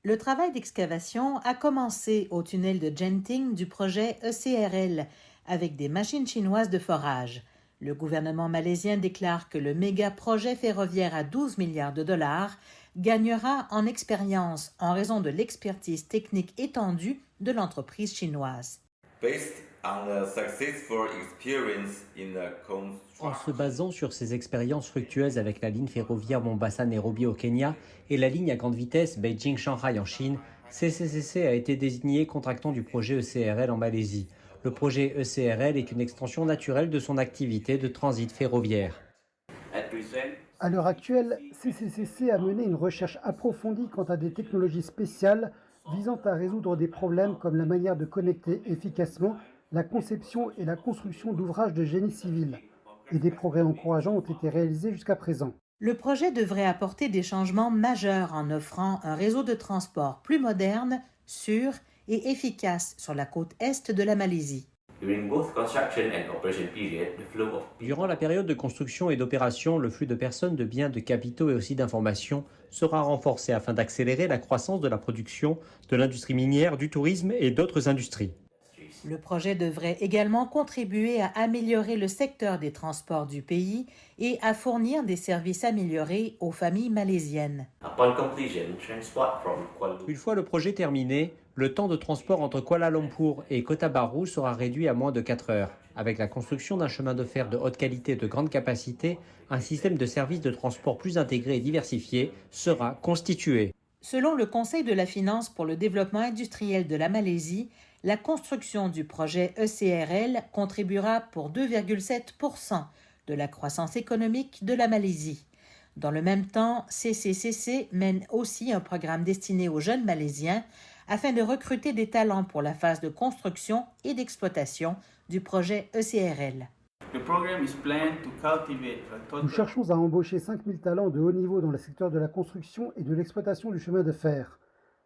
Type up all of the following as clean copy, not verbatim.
Le travail d'excavation a commencé au tunnel de Genting du projet ECRL avec des machines chinoises de forage. Le gouvernement malaisien déclare que le méga-projet ferroviaire à 12 milliards de dollars gagnera en expérience en raison de l'expertise technique étendue de l'entreprise chinoise. En se basant sur ses expériences fructueuses avec la ligne ferroviaire Mombasa-Nairobi au Kenya et la ligne à grande vitesse Beijing-Shanghai en Chine, CCCC a été désigné contractant du projet ECRL en Malaisie. Le projet ECRL est une extension naturelle de son activité de transit ferroviaire. À l'heure actuelle, CCCC a mené une recherche approfondie quant à des technologies spéciales visant à résoudre des problèmes comme la manière de connecter efficacement la conception et la construction d'ouvrages de génie civil. Et des progrès encourageants ont été réalisés jusqu'à présent. Le projet devrait apporter des changements majeurs en offrant un réseau de transport plus moderne, sûr et efficace sur la côte est de la Malaisie. Durant la période de construction et d'opération, le flux de personnes, de biens, de capitaux et aussi d'informations sera renforcé afin d'accélérer la croissance de la production, de l'industrie minière, du tourisme et d'autres industries. Le projet devrait également contribuer à améliorer le secteur des transports du pays et à fournir des services améliorés aux familles malaisiennes. Une fois le projet terminé, le temps de transport entre Kuala Lumpur et Kota Bharu sera réduit à moins de 4 heures. Avec la construction d'un chemin de fer de haute qualité et de grande capacité, un système de services de transport plus intégré et diversifié sera constitué. Selon le Conseil de la finance pour le développement industriel de la Malaisie, la construction du projet ECRL contribuera pour 2,7% de la croissance économique de la Malaisie. Dans le même temps, CCCC mène aussi un programme destiné aux jeunes Malaisiens afin de recruter des talents pour la phase de construction et d'exploitation du projet ECRL. Nous cherchons à embaucher 5000 talents de haut niveau dans le secteur de la construction et de l'exploitation du chemin de fer.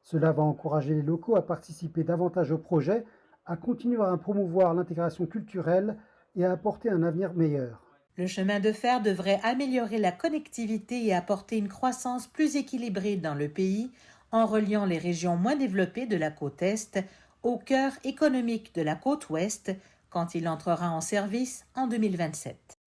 Cela va encourager les locaux à participer davantage au projet, à continuer à promouvoir l'intégration culturelle et à apporter un avenir meilleur. Le chemin de fer devrait améliorer la connectivité et apporter une croissance plus équilibrée dans le pays en reliant les régions moins développées de la côte Est au cœur économique de la côte Ouest quand il entrera en service en 2027.